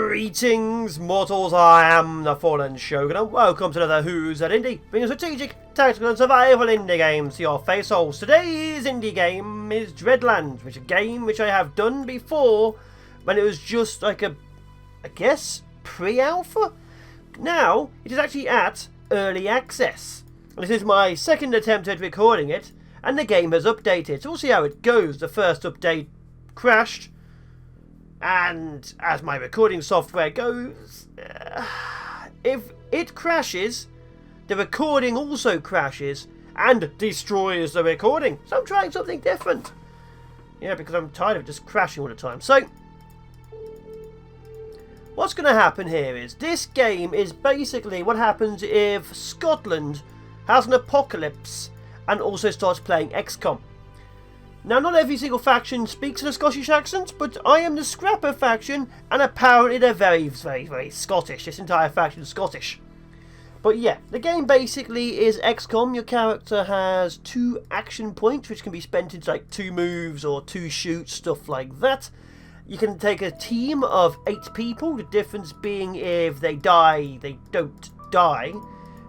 Greetings, mortals, I am the Fallen Shogun, and welcome to another Who's That Indie, bringing strategic, tactical and survival indie games to your face holes. Today's indie game is Dreadlands, which is a game which I have done before, when it was just like a, I guess, pre-alpha? Now, it is actually at early access, and this is my second attempt at recording it, and the game has updated, so we'll see how it goes. The first update crashed, and as my recording software goes, if it crashes, the recording also crashes and destroys the recording. So I'm trying something different. Yeah, because I'm tired of just crashing all the time. So what's going to happen here is this game is basically what happens if Scotland has an apocalypse and also starts playing XCOM. Now, not every single faction speaks in a Scottish accent, but I am the Scrapper faction, and apparently they're very Scottish. This entire faction is Scottish. But yeah, the game basically is XCOM. Your character has 2 action points, which can be spent into like 2 moves or 2 shoots, stuff like that. You can take a team of 8 people, the difference being if they die, they don't die.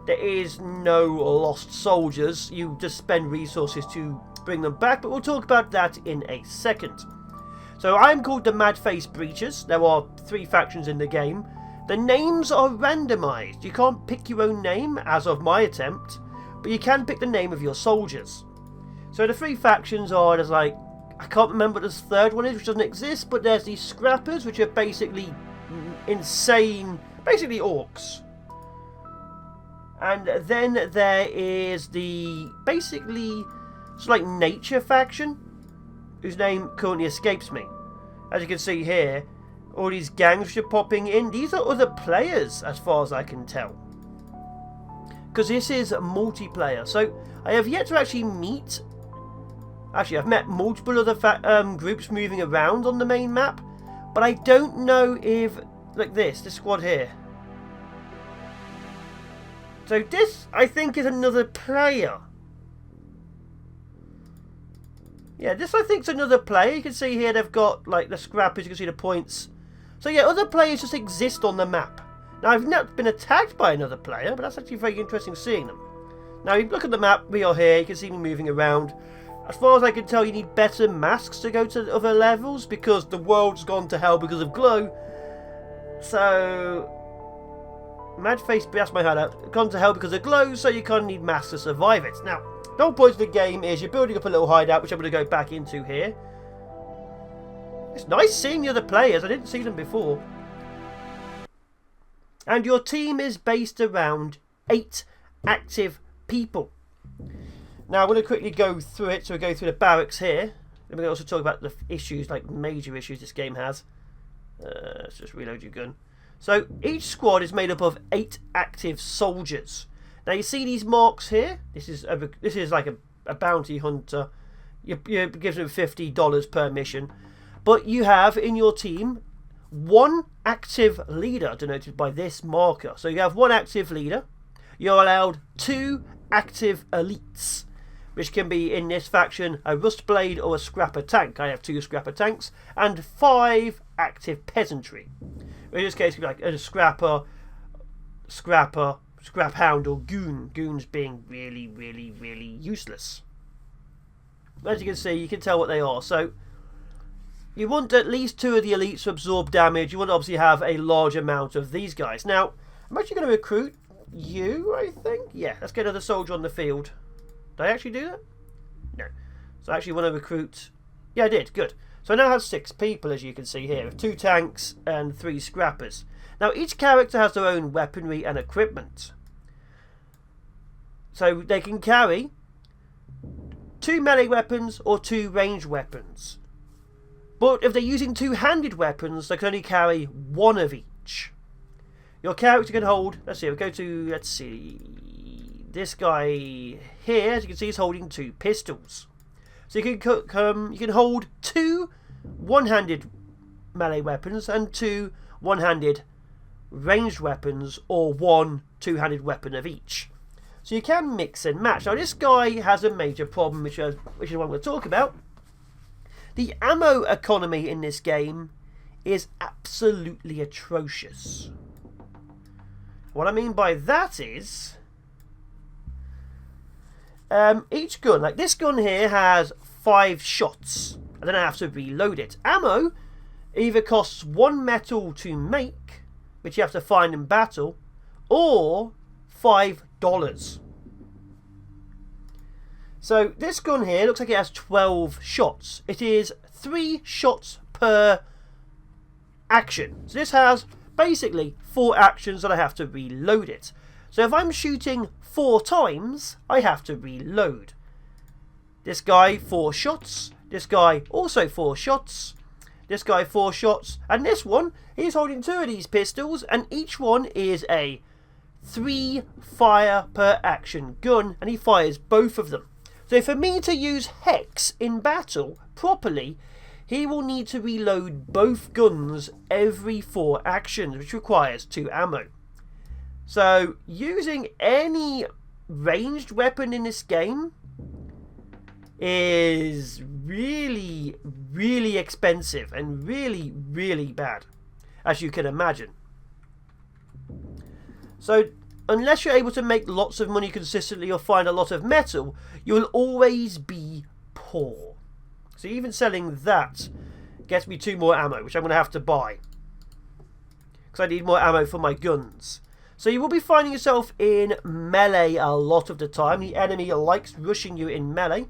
There is no lost soldiers. You just spend resources to bring them back, but we'll talk about that in a second. So I'm called the Mad-Face Breachers. There are 3 factions in the game. The names are randomized. You can't pick your own name as of my attempt, but you can pick the name of your soldiers. So the 3 factions are, there's like, I can't remember what this third one is, which doesn't exist, but there's these Scrappers, which are basically insane, basically orcs. And then there is the basically it's like nature faction, whose name currently escapes me. As you can see here, all these gangs which are popping in, these are other players as far as I can tell. Because this is multiplayer, so I have yet to actually meet... Actually, I've met multiple other groups moving around on the main map, but I don't know if... Like this squad here. So this, I think, is another player. Yeah, this I think is another player. You can see here they've got like the scrappers, you can see the points. So yeah, other players just exist on the map. Now I've not been attacked by another player, but that's actually very interesting seeing them. Now if you look at the map, we are here, you can see me moving around. As far as I can tell, you need better masks to go to other levels because the world's gone to hell because of glow. So... Mad-Face, that's my hideout. Gone to hell because of glow, so you kind of need masks to survive it. Now, the whole point of the game is you're building up a little hideout, which I'm going to go back into here. It's nice seeing the other players. I didn't see them before. And your team is based around 8 active people. Now, I'm going to quickly go through it. So we go through the barracks here. Then we're going to also talk about the issues, like major issues this game has. Let's just reload your gun. So each squad is made up of 8 active soldiers. Now you see these marks here. This is like a bounty hunter. You gives them $50 per mission. But you have in your team 1 active leader denoted by this marker. So you have 1 active leader. You're allowed 2 active elites, which can be in this faction a rust blade or a scrapper tank. I have 2 scrapper tanks and 5 active peasantry. In this case, it could be like a scrapper, scrap hound, or goon. Goons being really useless. As you can see, you can tell what they are. So you want at least 2 of the elites to absorb damage. You want to obviously have a large amount of these guys. Now, I'm actually going to recruit you, I think. Yeah, let's get another soldier on the field. Did I actually do that? No. So I actually want to recruit... Yeah, I did. Good. So I now have 6 people, as you can see here, with 2 tanks and 3 scrappers. Now, each character has their own weaponry and equipment. So they can carry 2 melee weapons or 2 ranged weapons. But if they're using 2-handed weapons, they can only carry 1 of each. Your character can hold... Let's see, this guy here, as you can see, is holding 2 pistols. So you can hold 2 one-handed melee weapons and 2 one-handed ranged weapons, or 1 two-handed weapon of each. So you can mix and match. Now this guy has a major problem, which is what I'm going to talk about. The ammo economy in this game is absolutely atrocious. What I mean by that is, each gun, like this gun here, has 5 shots, and then I have to reload it. Ammo either costs 1 metal to make, which you have to find in battle, or $5. So this gun here looks like it has 12 shots. It is 3 shots per action. So this has basically 4 actions that I have to reload it. So if I'm shooting 4 times, I have to reload. This guy 4 shots. This guy also 4 shots. This guy 4 shots. And this one, he's holding 2 of these pistols, and each one is a 3 fire per action gun, and he fires both of them. So for me to use Hex in battle properly, he will need to reload both guns every 4 actions, which requires 2 ammo. So using any ranged weapon in this game is really, really expensive and really, really bad, as you can imagine. So unless you're able to make lots of money consistently or find a lot of metal, you will always be poor. So even selling that gets me 2 more ammo, which I'm going to have to buy, because I need more ammo for my guns. So you will be finding yourself in melee a lot of the time. The enemy likes rushing you in melee.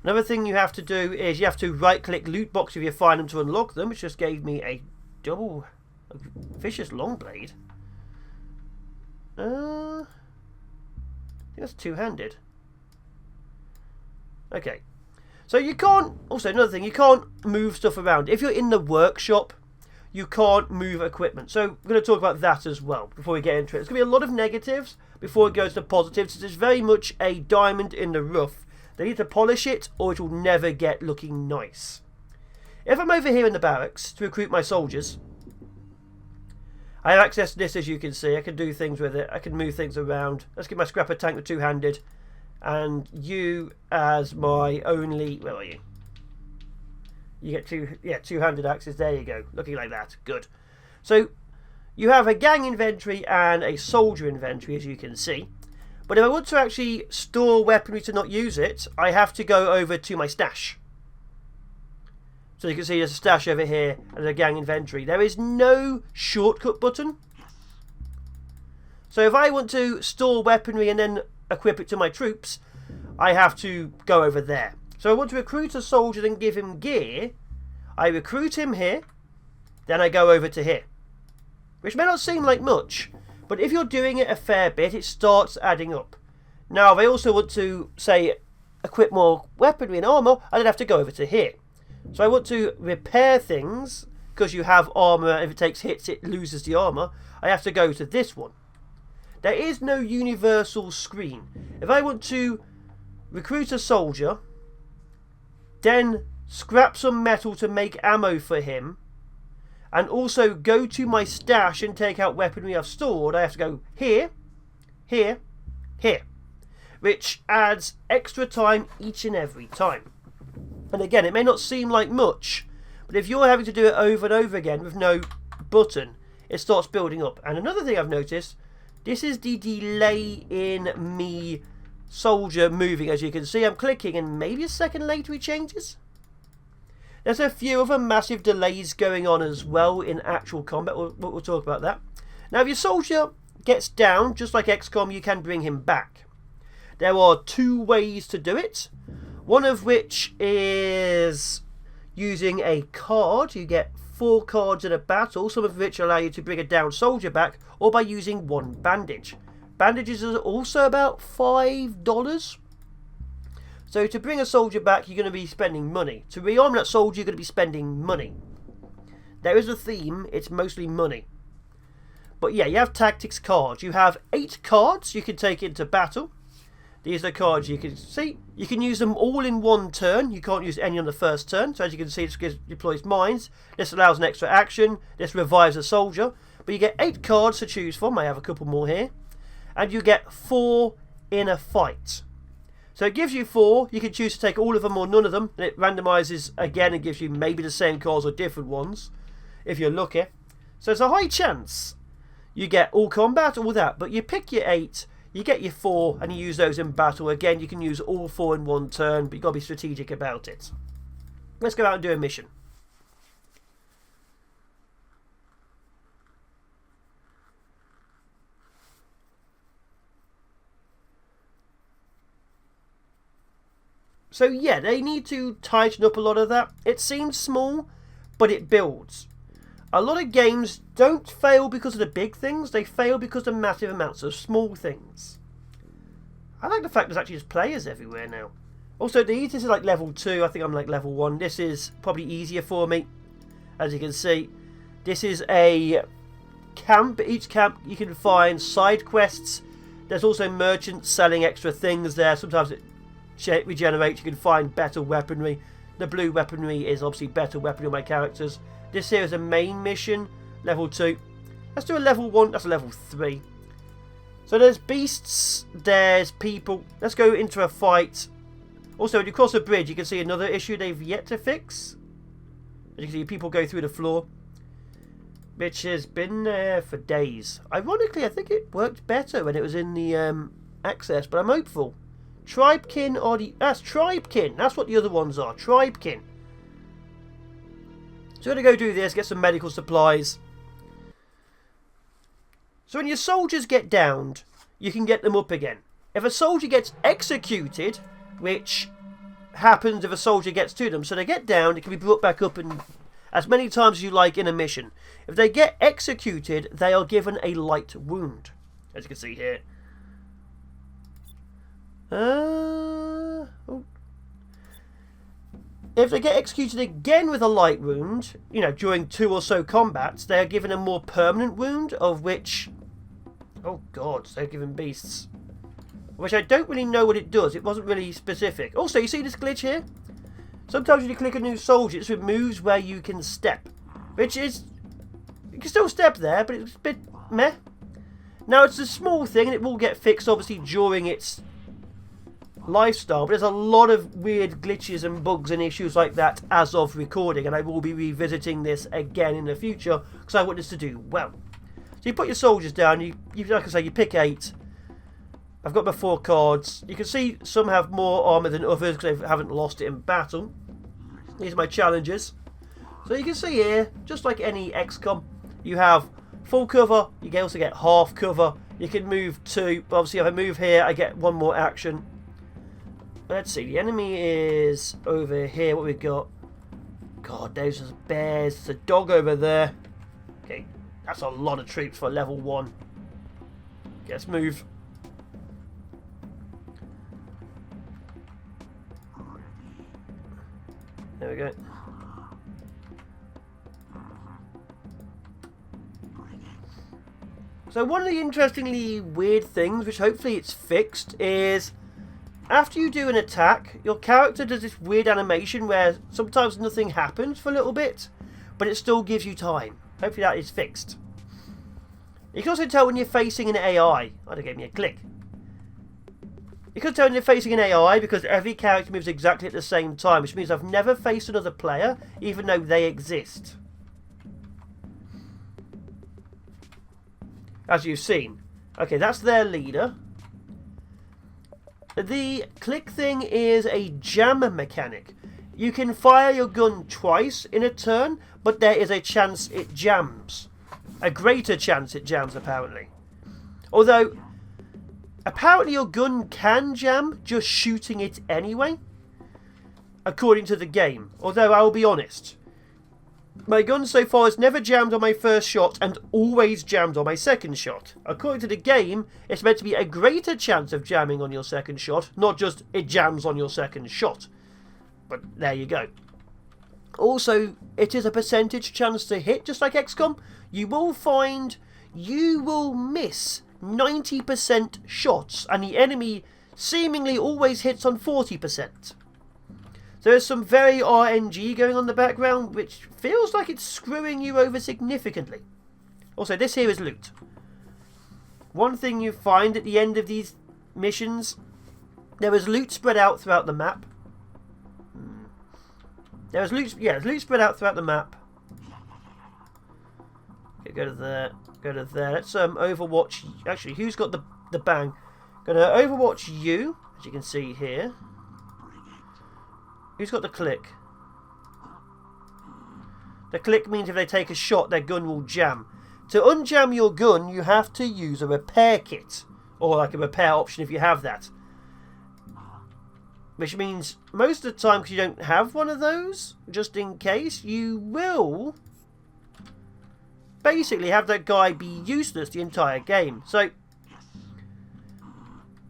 Another thing you have to do is you have to right click loot box if you find them to unlock them, which just gave me a vicious long blade. I think that's 2-handed. Okay. So you can't, also another thing, you can't move stuff around. If you're in the workshop, you can't move equipment. So we're going to talk about that as well before we get into it. There's going to be a lot of negatives before it goes to positives. It's very much a diamond in the rough. They need to polish it or it will never get looking nice. If I'm over here in the barracks to recruit my soldiers, I have access to this, as you can see. I can do things with it. I can move things around. Let's get my scrapper tank with 2-handed. And you as my only... Where are you? You get 2-handed axes. There you go. Looking like that. Good. So you have a gang inventory and a soldier inventory, as you can see. But if I want to actually store weaponry to not use it, I have to go over to my stash. So you can see there's a stash over here and a gang inventory. There is no shortcut button. So if I want to store weaponry and then equip it to my troops, I have to go over there. So I want to recruit a soldier and give him gear. I recruit him here. Then I go over to here. Which may not seem like much, but if you're doing it a fair bit, it starts adding up. Now if I also want to, say, equip more weaponry and armour, I then have to go over to here. So I want to repair things, because you have armour, if it takes hits it loses the armour. I have to go to this one. There is no universal screen. If I want to recruit a soldier, then scrap some metal to make ammo for him, and also go to my stash and take out weaponry I've stored, I have to go here, here, here, which adds extra time each and every time. And again, it may not seem like much, but if you're having to do it over and over again with no button, it starts building up. And another thing I've noticed, this is the delay in me soldier moving. As you can see, I'm clicking and maybe a second later he changes. There's a few other massive delays going on as well in actual combat. We'll talk about that. Now, if your soldier gets down, just like XCOM, you can bring him back. There are 2 ways to do it. One of which is using a card. You get 4 cards in a battle, some of which allow you to bring a down soldier back, or by using 1 bandage. Bandages are also about $5. So to bring a soldier back, you're going to be spending money. To rearm that soldier, you're going to be spending money. There is a theme, it's mostly money. But yeah, you have tactics cards. You have 8 cards you can take into battle. These are the cards you can see. You can use them all in 1 turn. You can't use any on the first turn. So as you can see, this deploys mines. This allows an extra action. This revives a soldier. But you get 8 cards to choose from. I have a couple more here. And you get 4 in a fight. So it gives you 4. You can choose to take all of them or none of them. And it randomizes again and gives you maybe the same cards or different ones. if you're lucky. So it's a high chance you get all combat, all that, but you pick your 8, you get your 4, and you use those in battle. Again, you can use all 4 in one turn, but you've got to be strategic about it. Let's go out and do a mission. So yeah, they need to tighten up a lot of that. It seems small, but it builds. A lot of games don't fail because of the big things, they fail because of massive amounts of small things. I like the fact there's actually just players everywhere now. Also, this is like level 2, I think I'm like level 1. This is probably easier for me. As you can see, this is a camp. Each camp you can find side quests. There's also merchants selling extra things there. Sometimes it regenerates, you can find better weaponry. The blue weaponry is obviously better weaponry on my characters. This here is a main mission, level 2. Let's do a level 1, that's a level 3. So there's beasts, there's people. Let's go into a fight. Also, when you cross a bridge, you can see another issue they've yet to fix. As you can see, people go through the floor, which has been there for days. Ironically, I think it worked better when it was in the access, but I'm hopeful. Tribekin or the... That's Tribekin. That's what the other ones are. Tribekin. So we're going to go do this, get some medical supplies. So when your soldiers get downed, you can get them up again. If a soldier gets executed, which happens if a soldier gets to them, so they get down, it can be brought back up and as many times as you like in a mission. If they get executed, they are given a light wound, as you can see here. If they get executed again with a light wound, you know, during 2 or so combats, they are given a more permanent wound, of which... Oh god, they're given beasts. Which I don't really know what it does. It wasn't really specific. Also, you see this glitch here? Sometimes when you click a new soldier, it removes where you can step. Which is... You can still step there, but it's a bit meh. Now, it's a small thing, and it will get fixed, obviously, during its lifestyle, but there's a lot of weird glitches and bugs and issues like that as of recording, and I will be revisiting this again in the future because I want this to do well. So you put your soldiers down, you like I say, you pick 8. I've got my 4 cards. You can see some have more armour than others because they haven't lost it in battle. These are my challenges. So you can see here, just like any XCOM, you have full cover, you can also get half cover, you can move 2, but obviously if I move here I get 1 more action. Let's see, the enemy is over here. What we've got? God, those are bears. There's a dog over there. Okay, that's a lot of troops for level 1. Okay, let's move. There we go. So one of the interestingly weird things, which hopefully it's fixed, is... After you do an attack, your character does this weird animation where sometimes nothing happens for a little bit, but it still gives you time. Hopefully that is fixed. You can also tell when you're facing an AI. Oh, they gave me a click. You can tell when you're facing an AI because every character moves exactly at the same time, which means I've never faced another player, even though they exist. As you've seen. Okay, that's their leader. The click thing is a jam mechanic. You can fire your gun twice in a turn, but there is a chance it jams. A greater chance it jams, apparently. Although, apparently your gun can jam just shooting it anyway, according to the game. Although, I will be honest, my gun so far has never jammed on my first shot and always jammed on my second shot. According to the game, it's meant to be a greater chance of jamming on your second shot, not just it jams on your second shot. But there you go. Also, it is a percentage chance to hit, just like XCOM. You will find you will miss 90% shots, and the enemy seemingly always hits on 40%. There's some very RNG going on in the background, which feels like it's screwing you over significantly. Also, this here is loot. One thing you find at the end of these missions, there is loot spread out throughout the map. There's loot spread out throughout the map. Go to there. Go to there. Let's Overwatch. Actually, who's got the bang? Gonna Overwatch you, as you can see here. Who's got the click? The click means if they take a shot, their gun will jam. To unjam your gun, you have to use a repair kit, or like a repair option if you have that. Which means most of the time, because you don't have one of those, just in case, you will basically have that guy be useless the entire game. So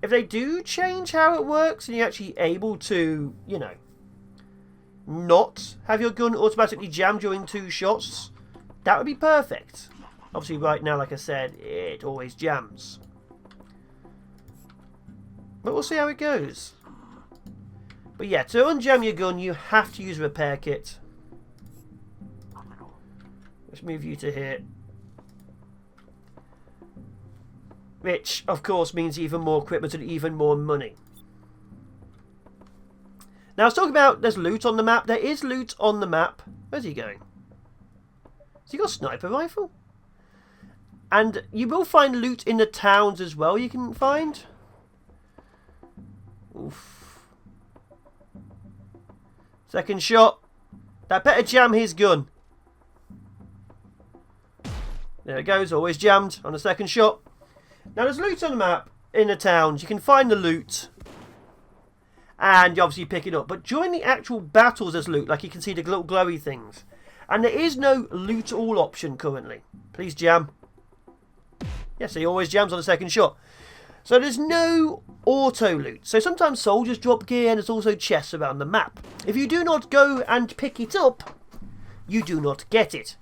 if they do change how it works and you're actually able to, you know, not have your gun automatically jam during 2 shots, that would be perfect. Obviously right now, like I said, it always jams. But we'll see how it goes. But yeah, to unjam your gun, you have to use a repair kit. Let's move you to here. Which, of course, means even more equipment and even more money. Now, I was talking about there's loot on the map. There is loot on the map. Where's he going? Has he got a sniper rifle? And you will find loot in the towns as well you can find. Oof. Second shot. That better jam his gun. There it goes. Always jammed on the second shot. Now, there's loot on the map in the towns. You can find the loot. And you obviously pick it up. But during the actual battles there's loot. Like you can see the little glowy things. And there is no loot all option currently. Please jam. Yes, he always jams on the second shot. So there's no auto loot. So sometimes soldiers drop gear and there's also chests around the map. If you do not go and pick it up, you do not get it.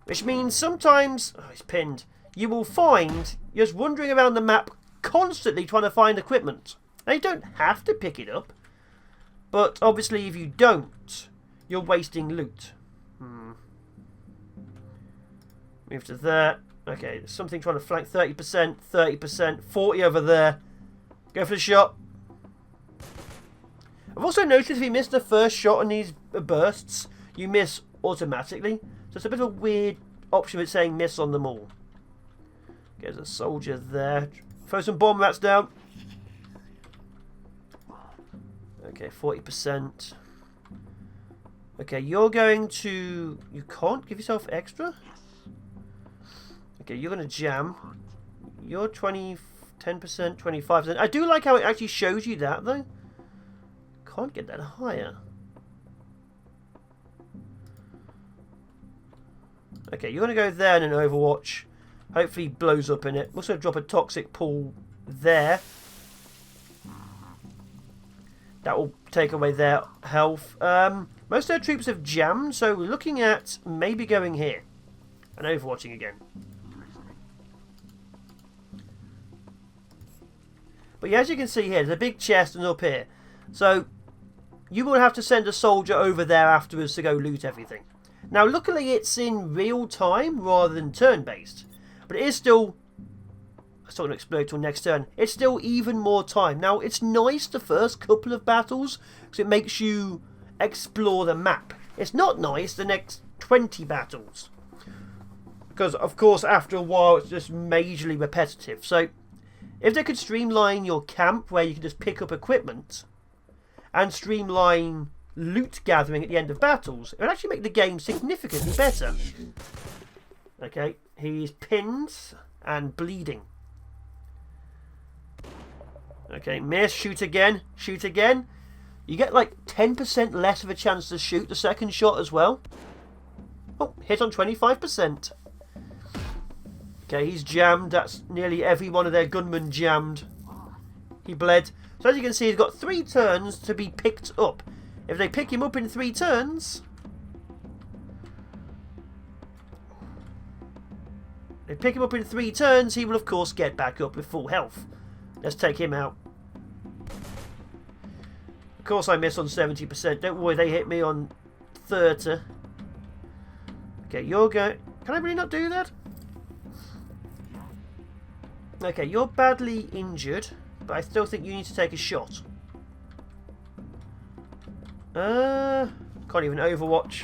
Which means sometimes, oh, it's pinned, you will find you're just wandering around the map constantly trying to find equipment. Now you don't have to pick it up. But obviously if you don't, you're wasting loot. Move to there. Okay, there's something trying to flank 30%, 30%, 40 over there. Go for the shot. I've also noticed if you miss the first shot on these bursts, you miss automatically. So it's a bit of a weird option with saying miss on them all. Okay, there's a soldier there. Throw some bomb rats down. Okay, 40%. Okay, you're going to... You can't give yourself extra? Okay, you're going to jam. You're 10%, 25%. I do like how it actually shows you that, though. Can't get that higher. Okay, you're going to go there and then Overwatch. Hopefully blows up in it. Also drop a toxic pool there. That will take away their health. Most of their troops have jammed, so we're looking at maybe going here. And Overwatching again. But yeah, as you can see here, there's a big chest and up here. So you will have to send a soldier over there afterwards to go loot everything. Now luckily it's in real time rather than turn-based. But it is still... It's not going to explode till next turn. It's still even more time. Now it's nice the first couple of battles because it makes you explore the map. It's not nice the next 20 battles. Because of course after a while it's just majorly repetitive. So if they could streamline your camp where you can just pick up equipment and streamline loot gathering at the end of battles, it would actually make the game significantly better. Okay, he's pinned and bleeding. Okay, miss, shoot again, shoot again. You get like 10% less of a chance to shoot the second shot as well. Oh, hit on 25%. Okay, he's jammed. That's nearly every one of their gunmen jammed. He bled. So as you can see, he's got 3 turns to be picked up. If they pick him up in 3 turns... They pick him up in 3 turns, he will of course get back up with full health. Let's take him out. Of course I miss on 70%. Don't worry, they hit me on 30. Okay, you're going... Can I really not do that? Okay, you're badly injured, but I still think you need to take a shot. Can't even Overwatch.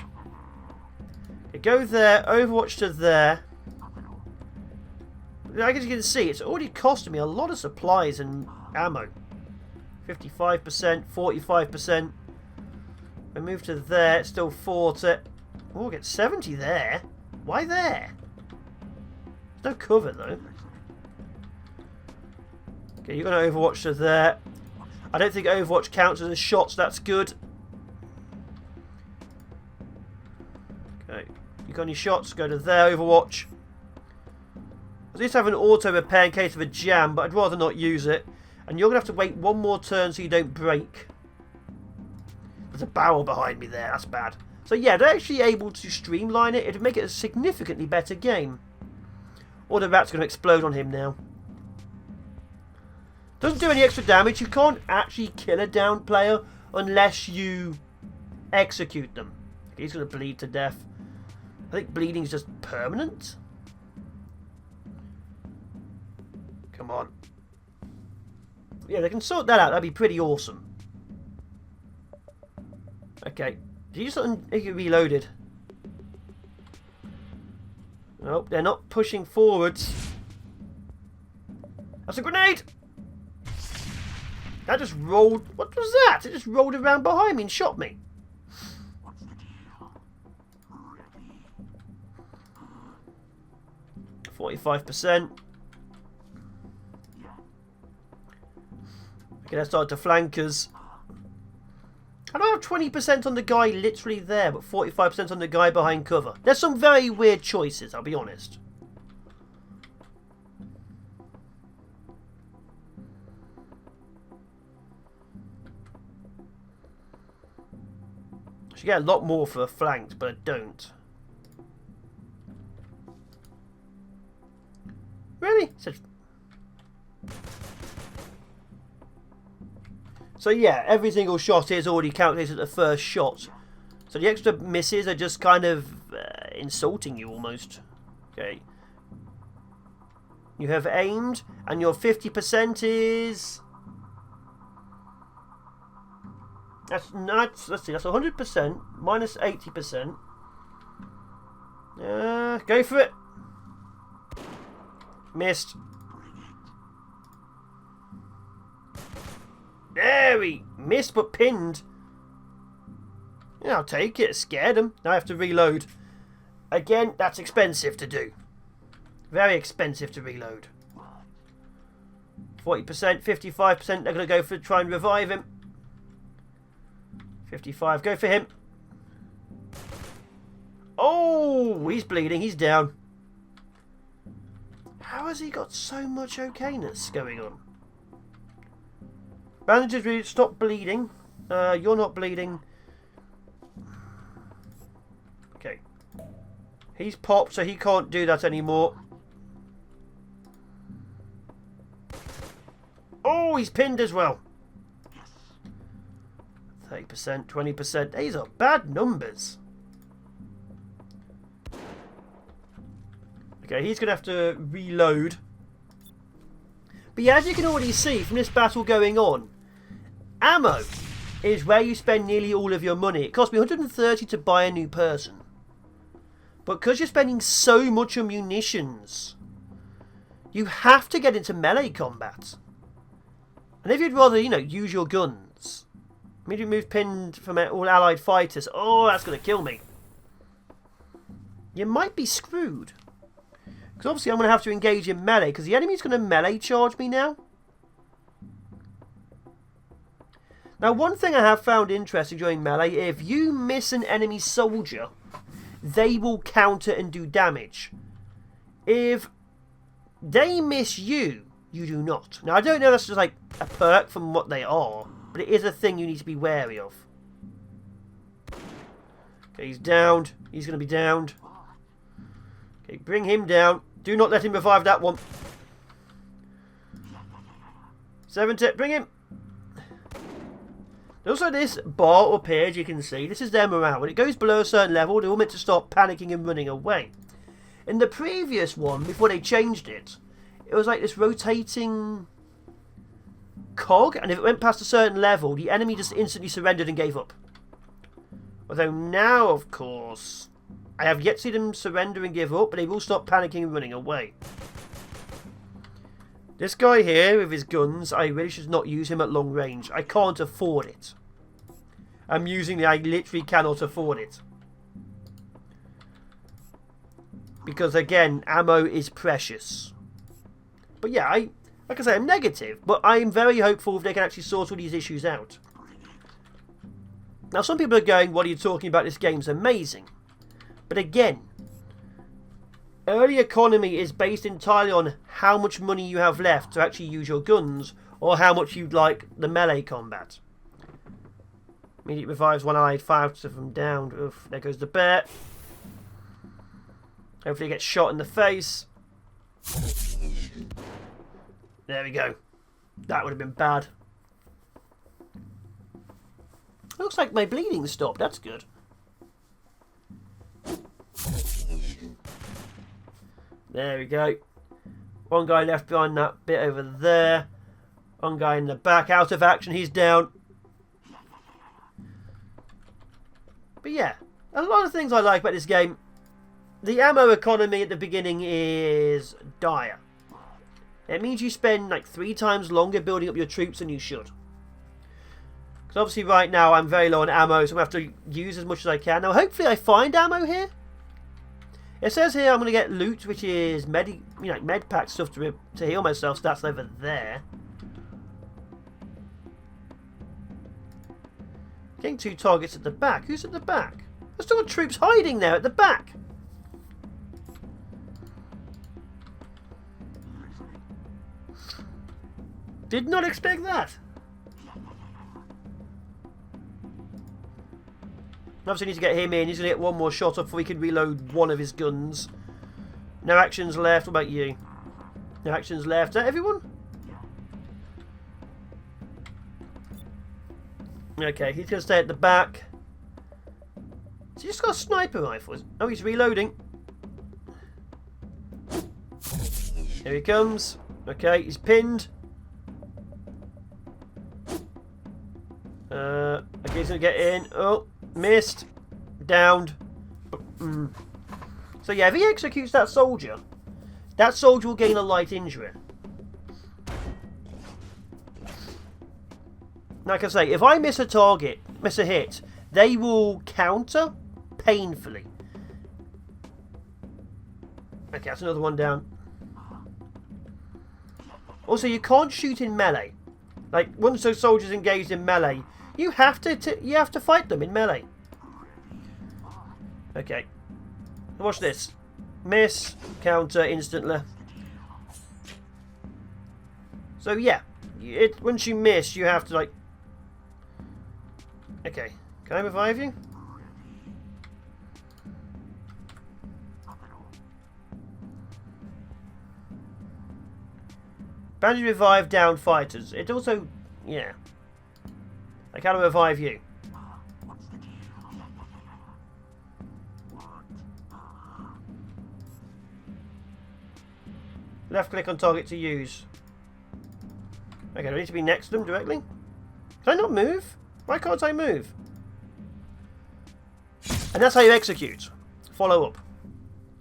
Okay, go there, Overwatch to there. like as you can see, it's already costing me a lot of supplies and ammo. 55%, 45%. We move to there, it's still 40. Oh, we'll get 70 there. Why there? There's no cover though. Okay, you're going to Overwatch to there. I don't think Overwatch counts as a shot, so that's good. Okay, you got any shots? Go to there, Overwatch. I used to have an auto repair in case of a jam, but I'd rather not use it. And you're going to have to wait one more turn so you don't break. There's a barrel behind me there, that's bad. So yeah, they're actually able to streamline it. It'd make it a significantly better game. Or the rat's going to explode on him now. Doesn't do any extra damage. You can't actually kill a downed player unless you execute them. He's going to bleed to death. I think bleeding is just permanent. Come on. Yeah, they can sort that out. That'd be pretty awesome. Okay. Did you just get reloaded? Nope, they're not pushing forwards. That's a grenade! That just rolled... What was that? It just rolled around behind me and shot me. %. Okay, let's start to flankers. How do I have 20% on the guy literally there, but 45% on the guy behind cover? There's some very weird choices, I'll be honest. I should get a lot more for flanked, but I don't. Really? So yeah, every single shot is already calculated at the first shot. So the extra misses are just kind of insulting you almost. Okay. You have aimed, and your 50% is... That's nuts. Let's see, that's 100%, minus 80%. Go for it. Missed. There we missed but pinned. Yeah, I'll take it. Scared him. Now I have to reload. Again, that's expensive to do. Very expensive to reload. 40%, 55%. They're going to go for try and revive him. 55. Go for him. Oh, he's bleeding. He's down. How has he got so much okayness going on? Bandages, really stop bleeding. You're not bleeding. Okay. He's popped, so he can't do that anymore. Oh, he's pinned as well. 30%, 20%. These are bad numbers. Okay, he's going to have to reload. But yeah, as you can already see from this battle going on, ammo is where you spend nearly all of your money. It cost me 130 to buy a new person. But because you're spending so much on munitions, you have to get into melee combat. And if you'd rather, you know, use your guns, immediately move pinned from all allied fighters. Oh, that's going to kill me. You might be screwed. Because obviously I'm going to have to engage in melee, because the enemy's going to melee charge me now. Now, one thing I have found interesting during melee, if you miss an enemy soldier, they will counter and do damage. If they miss you, you do not. Now, I don't know if that's just like a perk from what they are, but it is a thing you need to be wary of. Okay, he's downed. He's going to be downed. Okay, bring him down. Do not let him revive that one. 70, bring him. Also, this bar up here, as you can see, this is their morale. When it goes below a certain level, they're all meant to start panicking and running away. In the previous one, before they changed it, it was like this rotating cog, and if it went past a certain level, the enemy just instantly surrendered and gave up. Although now, of course, I have yet to see them surrender and give up, but they will stop panicking and running away. This guy here with his guns, I really should not use him at long range. I can't afford it. I'm using it, I literally cannot afford it. Because again, ammo is precious. But yeah, like I say, I'm negative, but I'm very hopeful they can actually sort all these issues out. Now, some people are going, what are you talking about? This game's amazing. But again, early economy is based entirely on how much money you have left to actually use your guns, or how much you'd like the melee combat. Immediate revives one eye, 5 of them down. Oof, there goes the bear. Hopefully he gets shot in the face. There we go. That would have been bad. Looks like my bleeding stopped. That's good. There we go. One guy left behind that bit over there. One guy in the back. Out of action. He's down. But yeah. A lot of things I like about this game. The ammo economy at the beginning is dire. It means you spend like 3 times longer building up your troops than you should. Because obviously right now I'm very low on ammo, so I'm going to have to use as much as I can. Now hopefully I find ammo here. It says here I'm going to get loot, which is med pack stuff to heal myself, so that's over there. Getting 2 targets at the back. Who's at the back? There's still got troops hiding there at the back. Did not expect that. Obviously need to get him in. He's going to get one more shot off before we can reload one of his guns. No actions left. What about you? No actions left. Is that everyone? Okay, he's going to stay at the back. Has he just got a sniper rifle? Oh, he's reloading. Here he comes. Okay, he's pinned. Okay, he's going to get in. Oh, missed. Downed. So yeah, if he executes that soldier will gain a light injury. Like I say, if I miss a target, miss a hit, they will counter painfully. Okay, that's another one down. Also, you can't shoot in melee. Like, once those soldiers engaged in melee, you have to fight them in melee. Okay. Watch this. Miss, counter instantly. So yeah, once you miss, you have to like. Okay, can I revive you? Bandage revive down fighters. It also, yeah. I can't revive you. Left click on target to use. Okay, do I need to be next to them directly? Can I not move? Why can't I move? And that's how you execute. Follow up.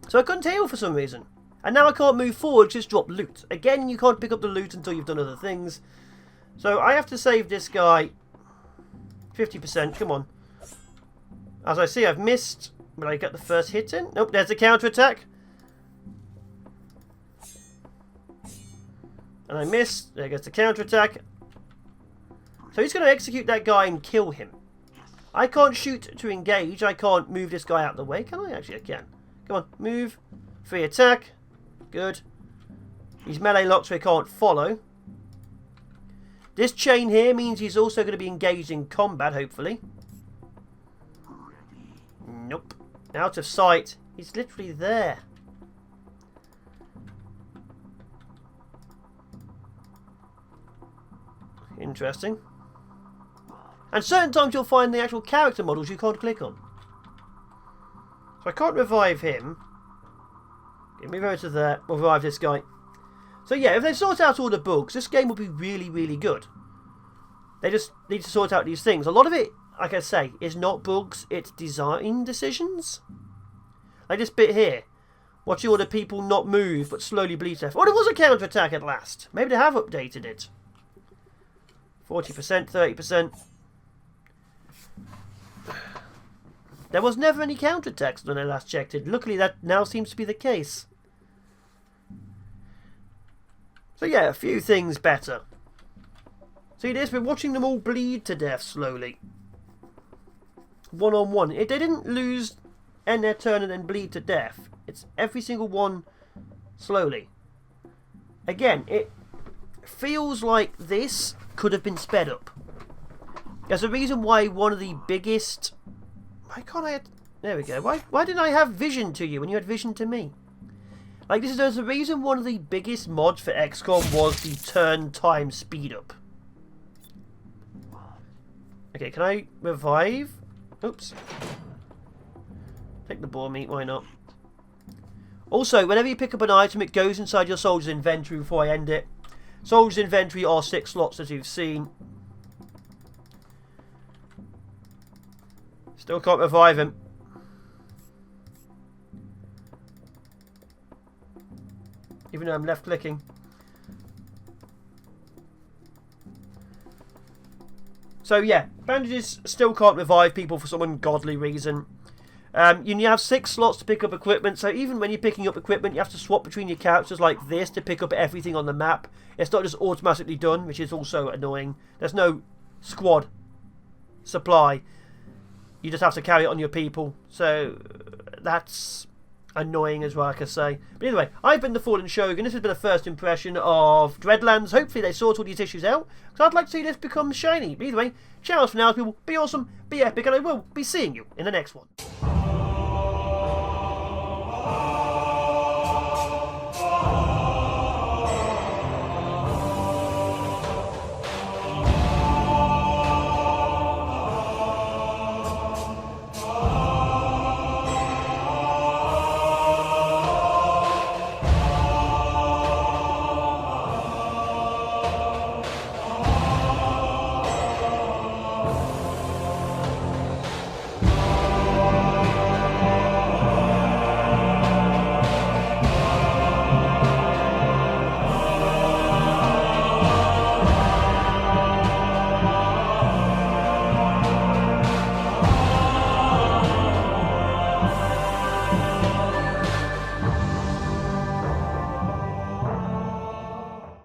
So I couldn't heal for some reason. And now I can't move forward, just drop loot. Again, you can't pick up the loot until you've done other things. So I have to save this guy 50%. Come on. As I see, I've missed. Will I get the first hit in? Nope, there's a counter-attack. And I missed. There goes the counter-attack. So he's going to execute that guy and kill him. I can't shoot to engage. I can't move this guy out of the way. Can I? Actually, I can. Come on, move. Free attack. Good. He's melee locked so he can't follow. This chain here means he's also going to be engaged in combat, hopefully. Nope. Out of sight. He's literally there. Interesting. And certain times you'll find the actual character models you can't click on. So I can't revive him. Get me over to there. We'll revive this guy. So yeah, if they sort out all the bugs, this game will be really, really good. They just need to sort out these things. A lot of it, like I say, is not bugs, it's design decisions. Like this bit here. Watching all the people not move but slowly bleed to death. Oh, there was a counter-attack at last. Maybe they have updated it. 40%, 30%. There was never any counter-attacks when I last checked it. Luckily, that now seems to be the case. So yeah, a few things better. See this? We're watching them all bleed to death slowly. One-on-one. They didn't lose end their turn and then bleed to death. It's every single one slowly. Again, it feels like this could have been sped up. There's a reason why one of the biggest... Why can't I... There we go. Why didn't I have vision to you when you had vision to me? Like, there's a reason one of the biggest mods for XCOM was the turn time speed up. Okay, can I revive? Oops. Take the boar meat, why not? Also, whenever you pick up an item, it goes inside your soldier's inventory before I end it. Soldier's inventory are 6 slots, as you've seen. Still can't revive him. Even though I'm left clicking. So yeah, bandages still can't revive people for some ungodly reason. You have 6 slots to pick up equipment, so even when you're picking up equipment, you have to swap between your characters like this to pick up everything on the map. It's not just automatically done, which is also annoying. There's no squad supply. You just have to carry it on your people, so that's annoying as well, like I say. But anyway, I've been the Fallen Shogun. This has been a first impression of Dreadlands. Hopefully they sort all these issues out, because I'd like to see this become shiny. But either way, ciao for now, people. Be awesome, be epic, and I will be seeing you in the next one.